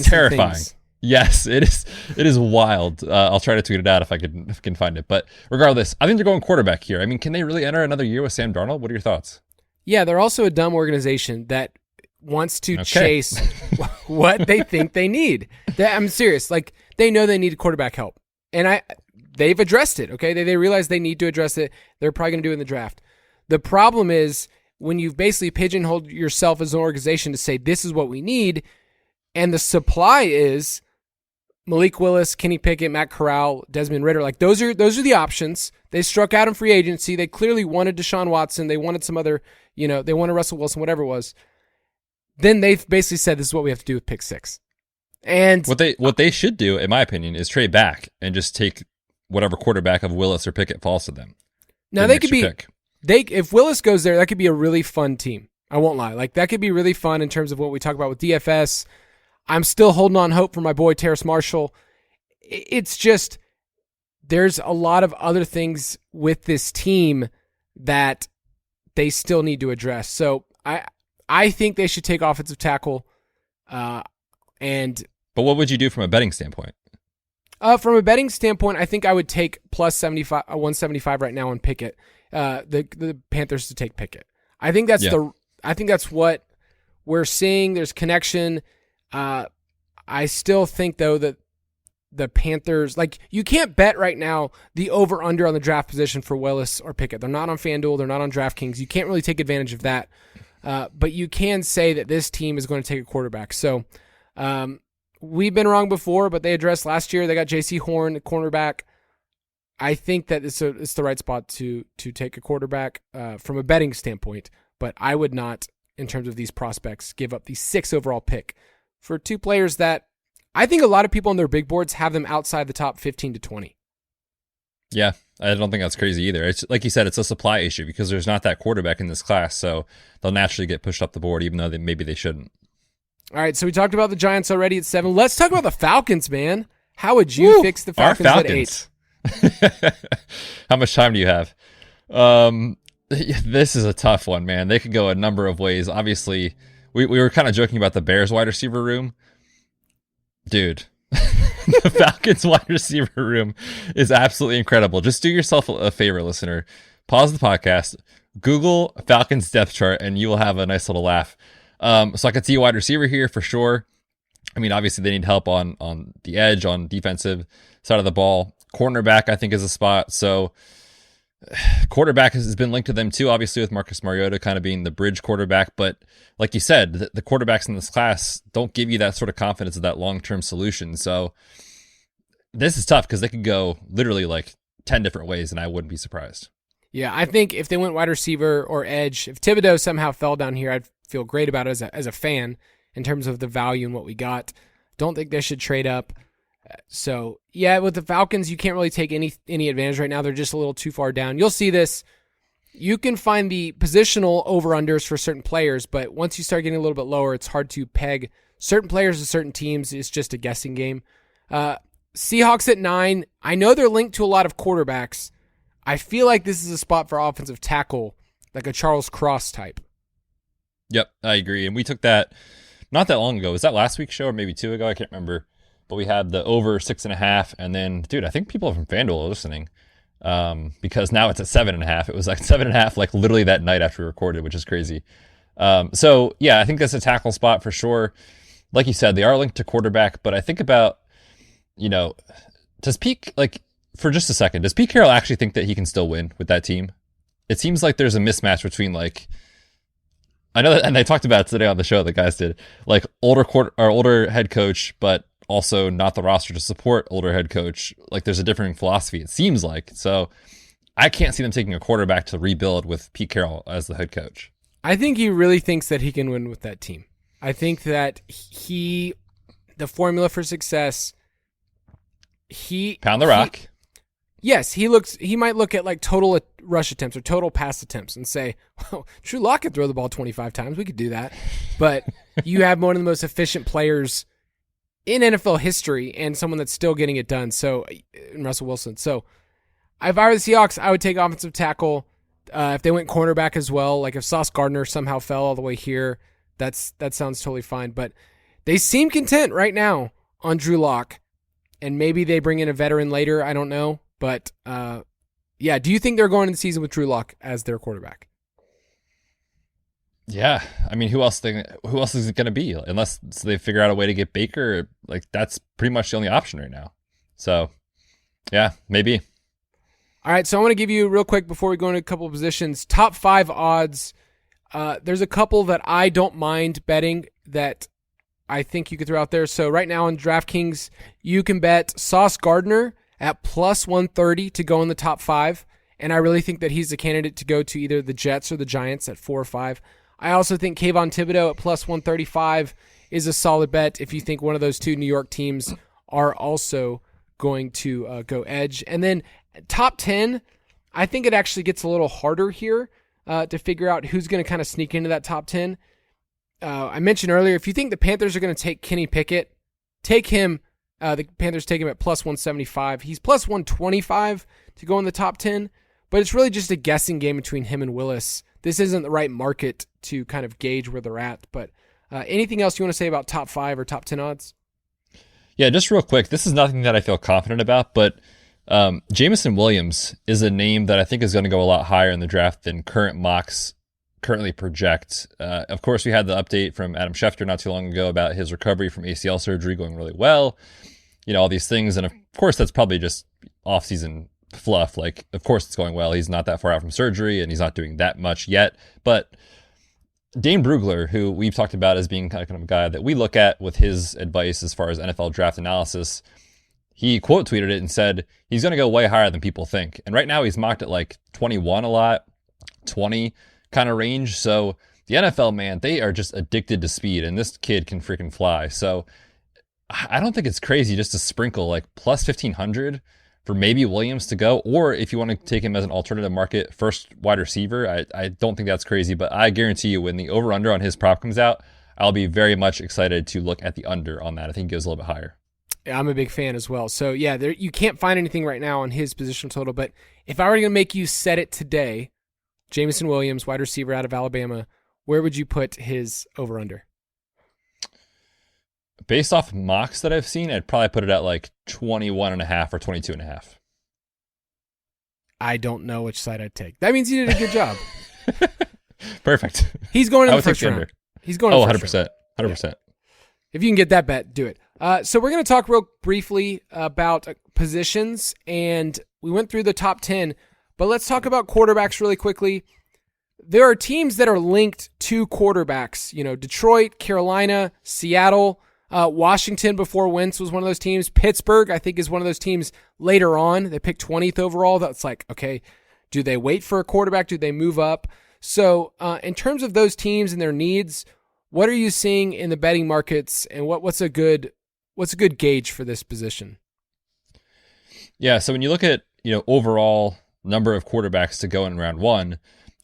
terrifying. Yes, it is wild. I'll try to tweet it out if I can find it. But regardless, I think they're going quarterback here. I mean, can they really enter another year with Sam Darnold? What are your thoughts? Yeah, they're also a dumb organization that wants to chase what they think they need. I'm serious. Like, they know they need quarterback help. And they've addressed it, okay? They realize they need to address it. They're probably going to do it in the draft. The problem is when you've basically pigeonholed yourself as an organization to say this is what we need, and the supply is Malik Willis, Kenny Pickett, Matt Corral, Desmond Ridder. Like, those are the options. They struck out in free agency. They clearly wanted Deshaun Watson. They wanted some other, they wanted Russell Wilson, whatever it was. Then they've basically said this is what we have to do with pick 6. And what they should do, in my opinion, is trade back and just take whatever quarterback of Willis or Pickett falls to them. Now they could be if Willis goes there, that could be a really fun team. I won't lie. Like, that could be really fun in terms of what we talk about with DFS. I'm still holding on hope for my boy Terrace Marshall. It's just there's a lot of other things with this team that they still need to address. So I think they should take offensive tackle. But what would you do from a betting standpoint? From a betting standpoint, I think I would take plus 175 right now on Pickett. The Panthers to take Pickett. I think that's what we're seeing. There's connection. I still think though that the Panthers, like, you can't bet right now the over under on the draft position for Willis or Pickett. They're not on FanDuel. They're not on DraftKings. You can't really take advantage of that. But you can say that this team is going to take a quarterback. So, we've been wrong before, but they addressed last year. They got J.C. Horn, the cornerback. I think that it's the right spot to take a quarterback from a betting standpoint, but I would not, in terms of these prospects, give up the 6th overall pick for two players that I think a lot of people on their big boards have them outside the top 15 to 20. Yeah, I don't think that's crazy either. It's like you said, it's a supply issue because there's not that quarterback in this class, so they'll naturally get pushed up the board, even though maybe they shouldn't. All right, so we talked about the Giants already at 7. Let's talk about the Falcons, man. How would you fix the Falcons at 8? How much time do you have? This is a tough one, man. They could go a number of ways. Obviously, we were kind of joking about the Bears wide receiver room. Dude, the Falcons wide receiver room is absolutely incredible. Just do yourself a favor, listener. Pause the podcast, Google Falcons depth chart, and you will have a nice little laugh. So I could see a wide receiver here for sure. I mean, obviously they need help on the edge, on defensive side of the ball. Cornerback, I think, is a spot. So quarterback has been linked to them too, obviously, with Marcus Mariota kind of being the bridge quarterback. But like you said, the quarterbacks in this class don't give you that sort of confidence of that long-term solution. So this is tough because they could go literally like 10 different ways, and I wouldn't be surprised. Yeah, I think if they went wide receiver or edge, if Thibodeau somehow fell down here, I'd feel great about it as a fan in terms of the value and what we got. Don't think they should trade up. So, yeah, with the Falcons, you can't really take any advantage right now. They're just a little too far down. You'll see this. You can find the positional over-unders for certain players, but once you start getting a little bit lower, it's hard to peg certain players to certain teams. It's just a guessing game. Seahawks at 9. I know they're linked to a lot of quarterbacks. I feel like this is a spot for offensive tackle, like a Charles Cross type. Yep, I agree. And we took that not that long ago. Was that last week's show or maybe 2 ago? I can't remember. But we had the over 6.5. And then, dude, I think people from FanDuel are listening because now it's at 7.5. It was like 7.5, like literally that night after we recorded, which is crazy. So, yeah, I think that's a tackle spot for sure. Like you said, they are linked to quarterback. But I think about, does Pete, like, for just a second, does Pete Carroll actually think that he can still win with that team? It seems like there's a mismatch between, like, I know that, and they talked about it today on the show, the guys did, like older head coach, but also not the roster to support older head coach. Like there's a different philosophy, it seems like. So I can't see them taking a quarterback to rebuild with Pete Carroll as the head coach. I think he really thinks that he can win with that team. I think that the formula for success, Pound the rock. Yes, he might look at like total rush attempts or total pass attempts and say, well, Drew Lock could throw the ball 25 times. We could do that. But you have one of the most efficient players in NFL history and someone that's still getting it done. So, Russell Wilson. So, if I were the Seahawks, I would take offensive tackle. If they went cornerback as well, like if Sauce Gardner somehow fell all the way here, that sounds totally fine. But they seem content right now on Drew Lock. And maybe they bring in a veteran later. I don't know. But, yeah, do you think they're going into the season with Drew Lock as their quarterback? Yeah. I mean, who else is it going to be? Unless they figure out a way to get Baker, like that's pretty much the only option right now. So, yeah, maybe. All right, so I want to give you real quick before we go into a couple of positions, top 5 odds. There's a couple that I don't mind betting that I think you could throw out there. So right now on DraftKings, you can bet Sauce Gardner at plus 130 to go in the top 5. And I really think that he's a candidate to go to either the Jets or the Giants at 4 or 5. I also think Kayvon Thibodeau at plus 135 is a solid bet if you think one of those 2 New York teams are also going to go edge. And then top 10, I think it actually gets a little harder here to figure out who's going to kind of sneak into that top 10. I mentioned earlier, if you think the Panthers are going to take Kenny Pickett, take him. The Panthers take him at plus 175. He's plus 125 to go in the top 10, but it's really just a guessing game between him and Willis. This isn't the right market to kind of gauge where they're at, but anything else you want to say about top 5 or top 10 odds? Yeah, just real quick. This is nothing that I feel confident about, but Jameson Williams is a name that I think is going to go a lot higher in the draft than current mocks currently project. Of course, we had the update from Adam Schefter not too long ago about his recovery from ACL surgery going really well. All these things. And of course, that's probably just off-season fluff. Like, of course it's going well. He's not that far out from surgery and he's not doing that much yet. But Dane Brugler, who we've talked about as being kind of a guy that we look at with his advice as far as NFL draft analysis, he quote tweeted it and said he's going to go way higher than people think. And right now he's mocked at like 21 a lot, 20 kind of range. So the NFL, man, they are just addicted to speed, and this kid can freaking fly. So I don't think it's crazy just to sprinkle like plus 1,500 for maybe Williams to go, or if you want to take him as an alternative market first wide receiver, I don't think that's crazy. But I guarantee you when the over-under on his prop comes out, I'll be very much excited to look at the under on that. I think it goes a little bit higher. Yeah, I'm a big fan as well. So yeah, you can't find anything right now on his positional total, but if I were going to make you set it today, Jameson Williams, wide receiver out of Alabama, where would you put his over-under? Based off mocks that I've seen, I'd probably put it at like 21.5 or 22.5. I don't know which side I'd take. That means he did a good job. Perfect. He's going in the first round. He's going in the first round. 100%. 100%. If you can get that bet, do it. So we're going to talk real briefly about positions, and we went through the top 10, but let's talk about quarterbacks really quickly. There are teams that are linked to quarterbacks. Detroit, Carolina, Seattle, Washington before Wentz was one of those teams. Pittsburgh, I think, is one of those teams later on. They picked 20th overall. That's like, okay, do they wait for a quarterback? Do they move up? So in terms of those teams and their needs, what are you seeing in the betting markets, and what's a good gauge for this position? Yeah, so when you look at overall number of quarterbacks to go in round one,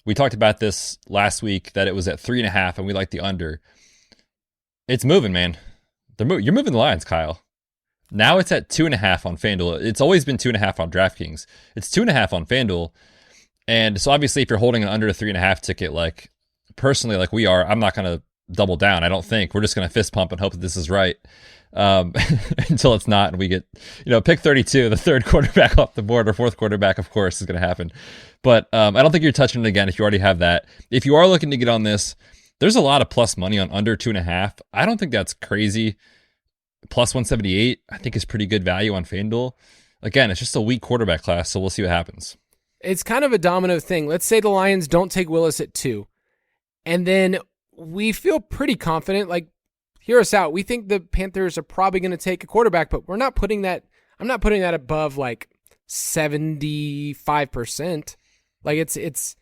we talked about this last week that it was at 3.5, and we like the under. It's moving, man. You're moving the lines, Kyle. Now it's at 2.5 on FanDuel. It's always been 2.5 on DraftKings. It's 2.5 on FanDuel. And so obviously if you're holding an under a 3.5 ticket, like personally, like we are, I'm not going to double down. I don't think. We're just going to fist pump and hope that this is right until it's not. And we get, pick 32, the third quarterback off the board, or fourth quarterback, of course, is going to happen. But I don't think you're touching it again if you already have that. If you are looking to get on this, there's a lot of plus money on under 2.5. I don't think that's crazy. Plus 178, I think, is pretty good value on FanDuel. Again, it's just a weak quarterback class, so we'll see what happens. It's kind of a domino thing. Let's say the Lions don't take Willis at 2, and then we feel pretty confident. Like, hear us out. We think the Panthers are probably going to take a quarterback, but we're not putting that. I'm not putting that above like 75%. Like it's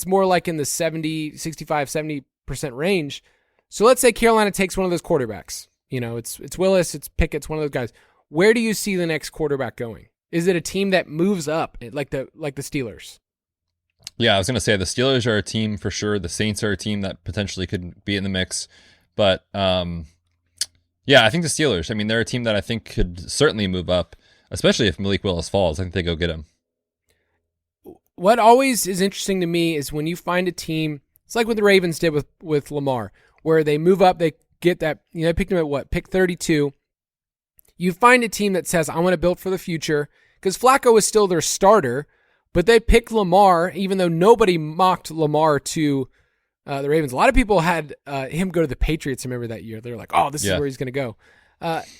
more like in the 65-70% range. So let's say Carolina takes one of those quarterbacks. It's Willis, it's Pickett's, one of those guys. Where do you see the next quarterback going? Is it a team that moves up, like the Steelers? Yeah, I was going to say the Steelers are a team for sure. The Saints are a team that potentially could be in the mix. But yeah, I think the Steelers, they're a team that I think could certainly move up, especially if Malik Willis falls. I think they go get him. What always is interesting to me is when you find a team, it's like what the Ravens did with Lamar, where they move up, they get that, they picked him at pick 32. You find a team that says, I want to build for the future, because Flacco is still their starter, but they picked Lamar, even though nobody mocked Lamar to the Ravens. A lot of people had him go to the Patriots, remember that year. They're like, oh, this is where he's going to go.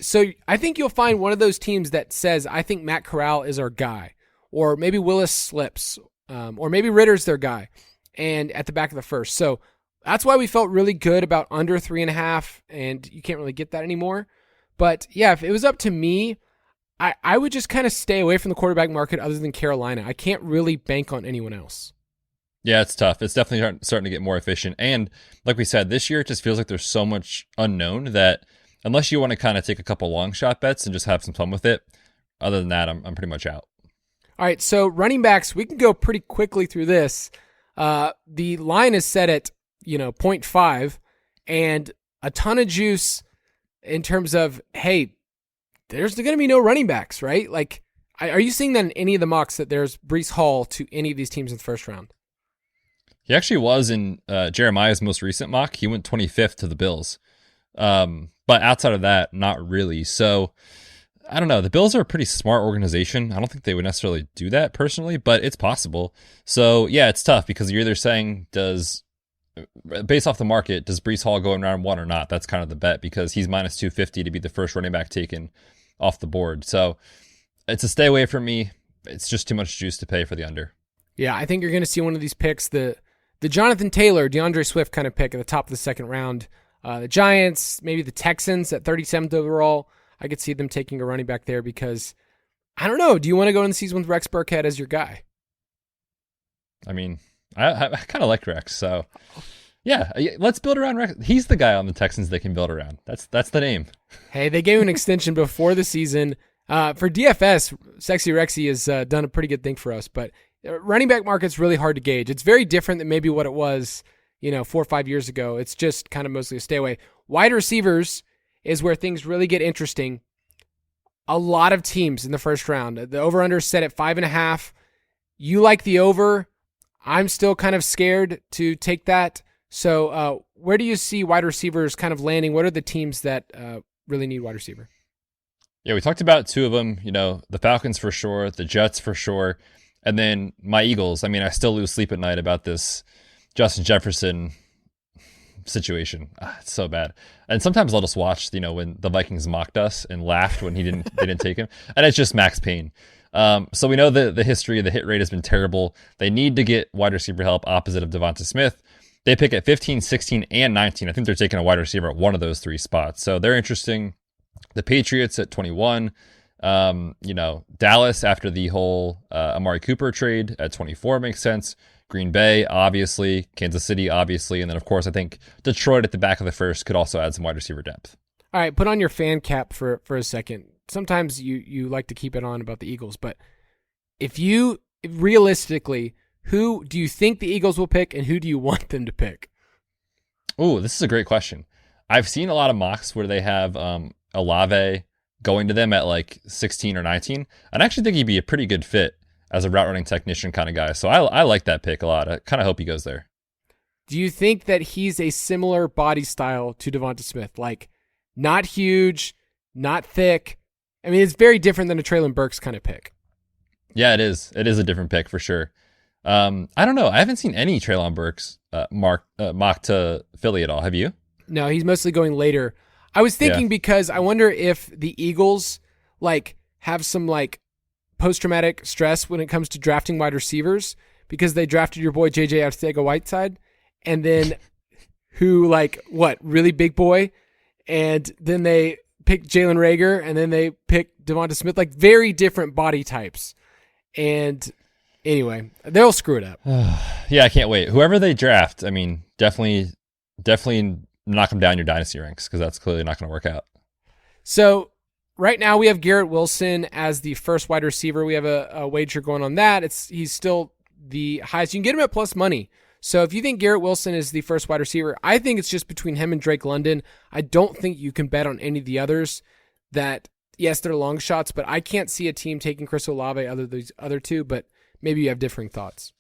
So I think you'll find one of those teams that says, I think Matt Corral is our guy, or maybe Willis slips, or maybe Ritter's their guy, and at the back of the first. So that's why we felt really good about under 3.5, and you can't really get that anymore. But yeah, if it was up to me, I would just kind of stay away from the quarterback market other than Carolina. I can't really bank on anyone else. Yeah, it's tough. It's definitely starting to get more efficient. And like we said, this year it just feels like there's so much unknown that unless you want to kind of take a couple long shot bets and just have some fun with it, other than that, I'm pretty much out. All right, so running backs, we can go pretty quickly through this. The line is set at 0.5, and a ton of juice in terms of, hey, there's going to be no running backs, right? Like, are you seeing that in any of the mocks that there's Breece Hall to any of these teams in the first round? He actually was in Jeremiah's most recent mock. He went 25th to the Bills. But outside of that, not really. So I don't know. The Bills are a pretty smart organization. I don't think they would necessarily do that personally, but it's possible. So yeah, it's tough because you're either saying based off the market, does Breece Hall go in round 1 or not? That's kind of the bet because he's minus 250 to be the first running back taken off the board. So it's a stay away from me. It's just too much juice to pay for the under. Yeah, I think you're going to see one of these picks, the Jonathan Taylor, DeAndre Swift kind of pick at the top of the second round. The Giants, maybe the Texans at 37th overall. I could see them taking a running back there because, I don't know, do you want to go in the season with Rex Burkhead as your guy? I kind of like Rex, so yeah, let's build around Rex. He's the guy on the Texans they can build around. That's the name. Hey, they gave him an extension before the season. For DFS, Sexy Rexy has done a pretty good thing for us, but running back market's really hard to gauge. It's very different than maybe what it was, 4 or 5 years ago. It's just kind of mostly a stay away. Wide receivers is where things really get interesting. A lot of teams in the first round. The over-under is set at 5.5. You like the over. I'm still kind of scared to take that. So where do you see wide receivers kind of landing? What are the teams that really need wide receiver? Yeah, we talked about 2 of them. The Falcons for sure, the Jets for sure, and then my Eagles. I still lose sleep at night about this Justin Jefferson situation. It's so bad. And sometimes I'll just watch, when the Vikings mocked us and laughed when they didn't take him, and it's just max pain. So we know the history of the hit rate has been terrible. They need to get wide receiver help opposite of Devonta Smith. They pick at 15, 16, and 19. I think they're taking a wide receiver at one of those three spots. So they're interesting. The Patriots at 21. Dallas after the whole Amari Cooper trade at 24 makes sense. Green Bay, obviously. Kansas City, obviously. And then, of course, I think Detroit at the back of the first could also add some wide receiver depth. All right, put on your fan cap for a second. Sometimes you like to keep it on about the Eagles, but realistically, who do you think the Eagles will pick and who do you want them to pick? Oh, this is a great question. I've seen a lot of mocks where they have Olave going to them at like 16 or 19. I actually think he'd be a pretty good fit as a route running technician kind of guy. So I like that pick a lot. I kind of hope he goes there. Do you think that he's a similar body style to Devonta Smith? Like not huge, not thick. I mean, it's very different than a Treylon Burks kind of pick. Yeah, it is. It is a different pick for sure. I don't know. I haven't seen any Treylon Burks mock to Philly at all. Have you? No, he's mostly going later. I was thinking because I wonder if the Eagles have some post-traumatic stress when it comes to drafting wide receivers because they drafted your boy JJ Arcega-Whiteside and then really big boy, and then they picked Jalen Reagor and then they picked Devonta Smith, very different body types. And anyway, they'll screw it up. Yeah, I can't wait. Whoever they draft, I mean, definitely knock them down your dynasty ranks because that's clearly not going to work out. So right now we have Garrett Wilson as the first wide receiver. We have a wager going on that. He's still the highest. You can get him at plus money. So if you think Garrett Wilson is the first wide receiver, I think it's just between him and Drake London. I don't think you can bet on any of the others that, yes, they're long shots, but I can't see a team taking Chris Olave other than these other two, but maybe you have differing thoughts.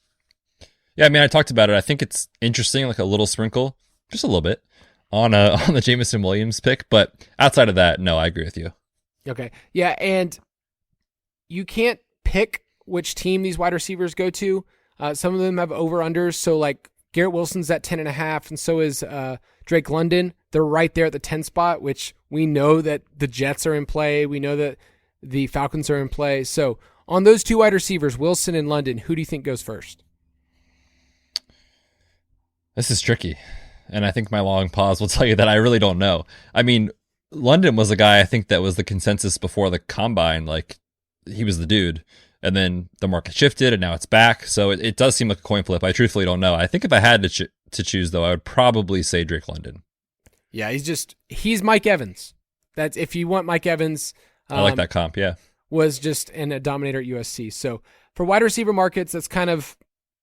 Yeah, I mean, I talked about it. I think it's interesting, a little sprinkle, just a little bit, on the Jameson Williams pick. But outside of that, no, I agree with you. Okay. Yeah, and you can't pick which team these wide receivers go to. Some of them have over-unders. So, Garrett Wilson's at 10.5, and so is Drake London. They're right there at the 10 spot, which we know that the Jets are in play. We know that the Falcons are in play. So, on those two wide receivers, Wilson and London, who do you think goes first? This is tricky. And I think my long pause will tell you that I really don't know. I mean, London was a guy I think that was the consensus before the combine. He was the dude. And then the market shifted and now it's back. So it does seem like a coin flip. I truthfully don't know. I think if I had to choose, though, I would probably say Drake London. Yeah, he's Mike Evans. That's if you want Mike Evans. I like that comp, yeah. Was just a dominator at USC. So for wide receiver markets, that's kind of,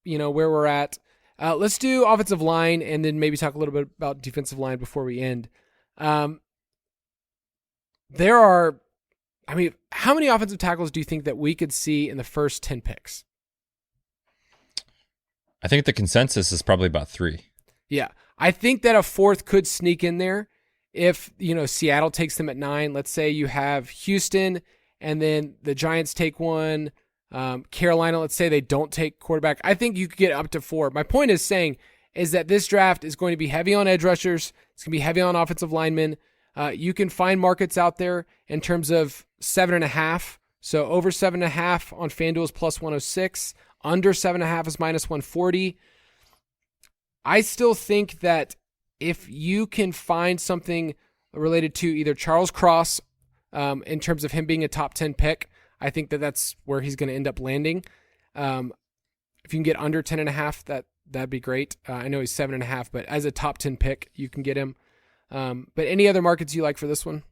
where we're at. Let's do offensive line and then maybe talk a little bit about defensive line before we end. How many offensive tackles do you think that we could see in the first 10 picks? I think the consensus is probably about 3. Yeah. I think that a fourth could sneak in there if, Seattle takes them at 9. Let's say you have Houston and then the Giants take one. Carolina, let's say they don't take quarterback. I think you could get up to 4. My point is that this draft is going to be heavy on edge rushers. It's going to be heavy on offensive linemen. You can find markets out there in terms of 7.5. So over 7.5 on FanDuel is plus 106. Under 7.5 is minus 140. I still think that if you can find something related to either Charles Cross, in terms of him being a top 10 pick, I think that's where he's going to end up landing. If you can get under 10.5, that'd be great. I know he's 7.5, but as a top 10 pick, you can get him. But any other markets you like for this one?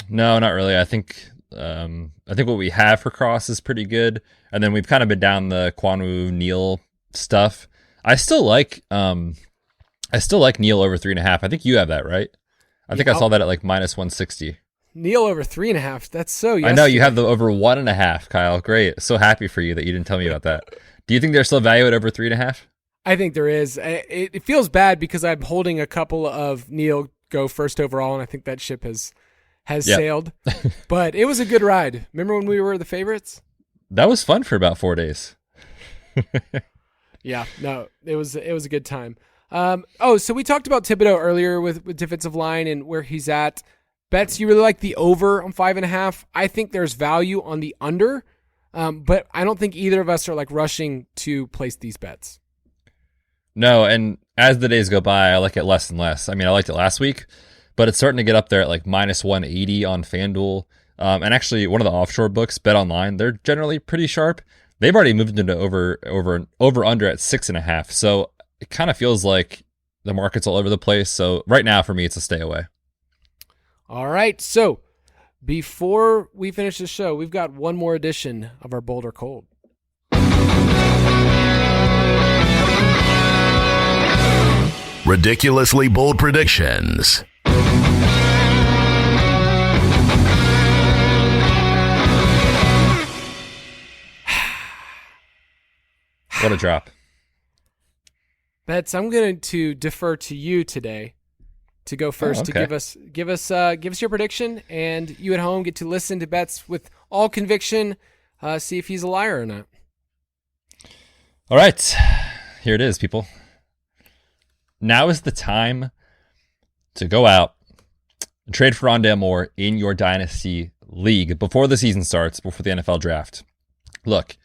No, not really. I think what we have for Cross is pretty good, and then we've kind of been down the Kwonu Neal stuff. I still like Neal over 3.5. I think you have that right. I think I saw that at minus 160. Neal over 3.5. That's so. I know you have the over 1.5, Kyle. Great. So happy for you that you didn't tell me about that. Do you think there's still value at over 3.5? I think there is. It feels bad because I'm holding a couple of Neal go first overall, and I think that ship has sailed. But it was a good ride. Remember when we were the favorites? That was fun for about 4 days. Yeah, no, it was a good time. So we talked about Thibodeau earlier with defensive line and where he's at. Betz, you really like the over on 5.5. I think there's value on the under, but I don't think either of us are like rushing to place these bets. No, and as the days go by, I like it less and less. I mean, I liked it last week, but it's starting to get up there at like minus 180 on FanDuel. And actually, one of the offshore books, Bet Online, they're generally pretty sharp. They've already moved into over under at 6.5. So it kind of feels like the market's all over the place. So right now, for me, it's a stay away. All right. So before we finish the show, we've got one more edition of our Bold or Cold. Ridiculously bold predictions. What a drop. Betz, I'm going to defer to you today to go first to give us your prediction, and you at home get to listen to Betz with all conviction, see if he's a liar or not. All right, here it is, people. Now is the time to go out and trade for Rondale Moore in your dynasty league before the season starts, before the NFL draft. Look,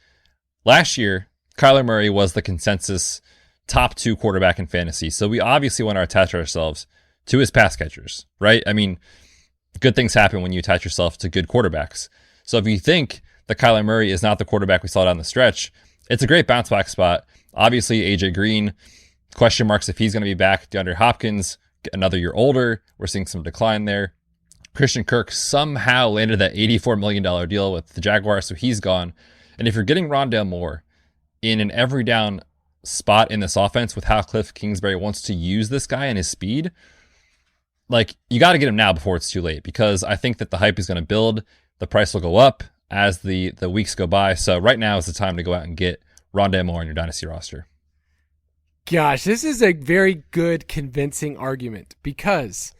last year, Kyler Murray was the consensus top 2 quarterback in fantasy. So we obviously want to attach ourselves to his pass catchers, right? I mean, good things happen when you attach yourself to good quarterbacks. So if you think that Kyler Murray is not the quarterback we saw down the stretch, it's a great bounce back spot. Obviously, AJ Green, question marks if he's going to be back. DeAndre Hopkins, another year older. We're seeing some decline there. Christian Kirk somehow landed that $84 million deal with the Jaguars, so he's gone. And if you're getting Rondale Moore in an every down spot in this offense with how Cliff Kingsbury wants to use this guy and his speed, like, you got to get him now before it's too late, because I think that the hype is going to build. The price will go up as the weeks go by. So right now is the time to go out and get Rondale Moore on your dynasty roster. Gosh, this is a very good, convincing argument, because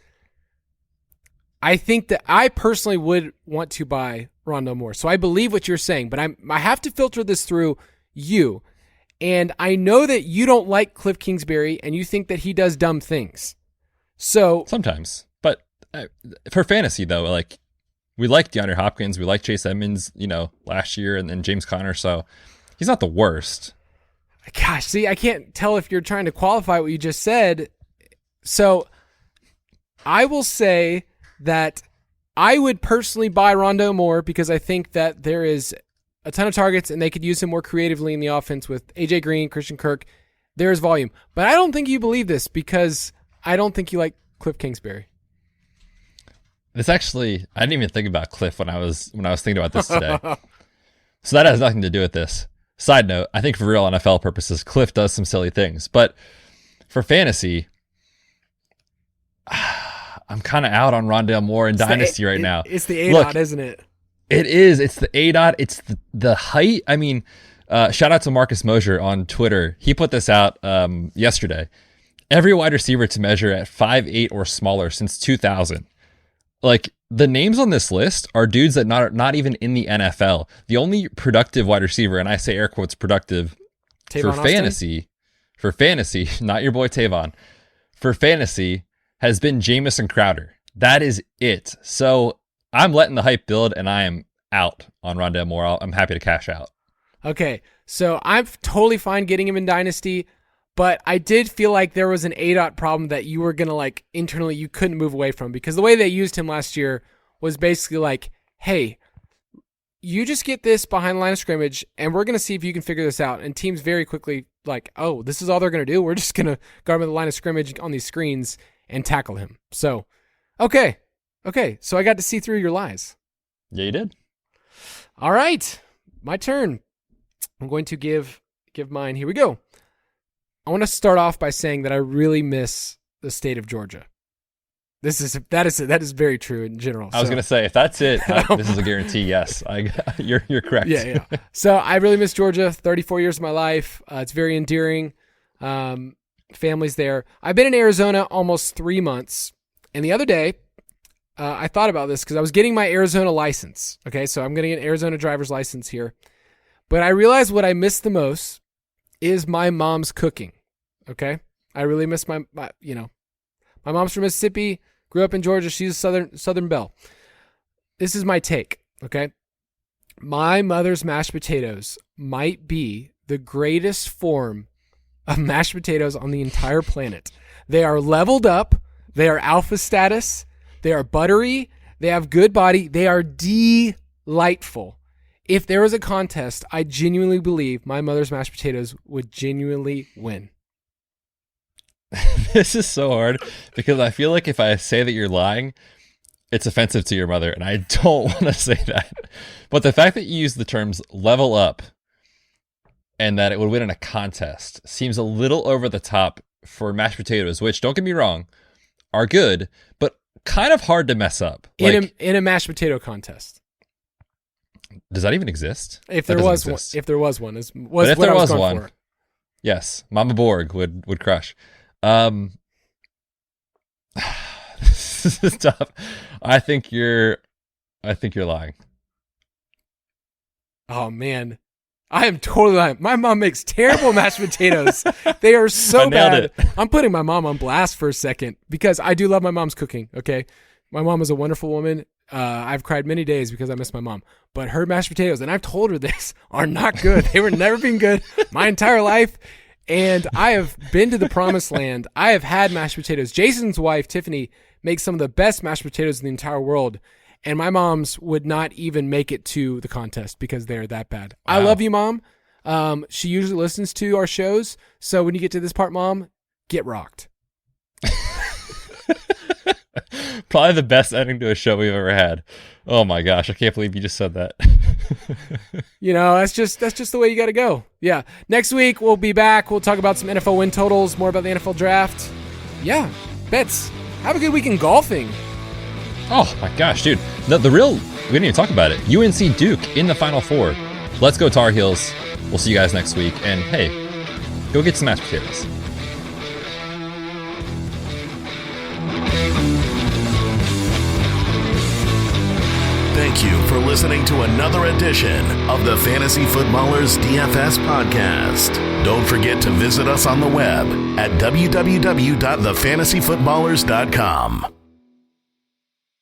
I think that I personally would want to buy Rondale Moore. So I believe what you're saying, but I have to filter this through you. And I know that you don't like Cliff Kingsbury and you think that he does dumb things. So sometimes, but for fantasy though, like, we like DeAndre Hopkins, we like Chase Edmonds, last year, and then James Conner. So he's not the worst. Gosh, see, I can't tell if you're trying to qualify what you just said. So I will say that I would personally buy Rondale Moore because I think that there is a ton of targets and they could use him more creatively in the offense with AJ Green, Christian Kirk. There's volume. But I don't think you believe this because I don't think you like Cliff Kingsbury. It's actually, I didn't even think about Cliff when I was thinking about this today. So that has nothing to do with this. Side note, I think for real NFL purposes, Cliff does some silly things. But for fantasy, I'm kind of out on Rondale Moore in Dynasty right now. It's the A-dot, isn't it? It is. It's the A-dot. It's the height. I mean, shout out to Marcus Mosier on Twitter. He put this out yesterday. Every wide receiver to measure at 5'8" or smaller since 2000. Like, the names on this list are dudes that not even in the NFL. The only productive wide receiver, and I say air quotes productive, Tavon for fantasy, not your boy Tavon, for fantasy, has been Jamison Crowder. That is it. So I'm letting the hype build, and I am out on Rondale Moore. I'm happy to cash out. Okay, so I'm totally fine getting him in Dynasty, but I did feel like there was an A-dot problem that you were going to, like, internally you couldn't move away from, because the way they used him last year was basically like, hey, you just get this behind the line of scrimmage, and we're going to see if you can figure this out. And teams very quickly like, oh, this is all they're going to do? We're just going to guard him at the line of scrimmage on these screens and tackle him. So, okay, so I got to see through your lies. Yeah, you did. All right, my turn. I'm going to give mine. Here we go. I want to start off by saying that I really miss the state of Georgia. That is very true in general. I was going to say, if that's it, this is a guarantee. Yes, you're correct. Yeah. So I really miss Georgia. 34 years of my life. It's very endearing. Family's there. I've been in Arizona almost 3 months, and the other day I thought about this because I was getting my Arizona license. Okay, so I'm going to get an Arizona driver's license here, but I realized what I miss the most is my mom's cooking. Okay, I really miss my mom's from Mississippi, grew up in Georgia. She's a Southern Belle. This is my take, okay? My mother's mashed potatoes might be the greatest form of mashed potatoes on the entire planet. They are leveled up. They are alpha status. They are buttery. They have good body. They are delightful. If there was a contest, I genuinely believe my mother's mashed potatoes would genuinely win. This is so hard because I feel like if I say that you're lying, it's offensive to your mother, and I don't want to say that. But the fact that you use the terms level up and that it would win in a contest seems a little over the top for mashed potatoes, which, don't get me wrong, are good, but kind of hard to mess up. In a mashed potato contest. Does that even exist? If there was one, was what if I there was was going one, for. Yes, Mama Borg would crush. This is tough. I think you're lying. Oh man, I am totally lying. My mom makes terrible mashed potatoes. They are so bad. I'm putting my mom on blast for a second because I do love my mom's cooking. Okay, my mom is a wonderful woman. I've cried many days because I miss my mom. But her mashed potatoes, and I've told her this, are not good. They were never been good my entire life. And I have been to the promised land. I have had mashed potatoes. Jason's wife, Tiffany, makes some of the best mashed potatoes in the entire world. And my mom's would not even make it to the contest because they're that bad. Wow. I love you, Mom. She usually listens to our shows. So when you get to this part, Mom, get rocked. Probably the best ending to a show we've ever had. Oh my gosh, I can't believe you just said that. That's just the way you got to go. Yeah. Next week we'll be back. We'll talk about some NFL win totals, more about the NFL draft. Yeah. Betz, have a good week in golfing. Oh my gosh, dude. We didn't even talk about it. UNC Duke in the Final Four. Let's go Tar Heels. We'll see you guys next week. And hey, go get some mashed potatoes. Thank you for listening to another edition of the Fantasy Footballers DFS Podcast. Don't forget to visit us on the web at www.thefantasyfootballers.com.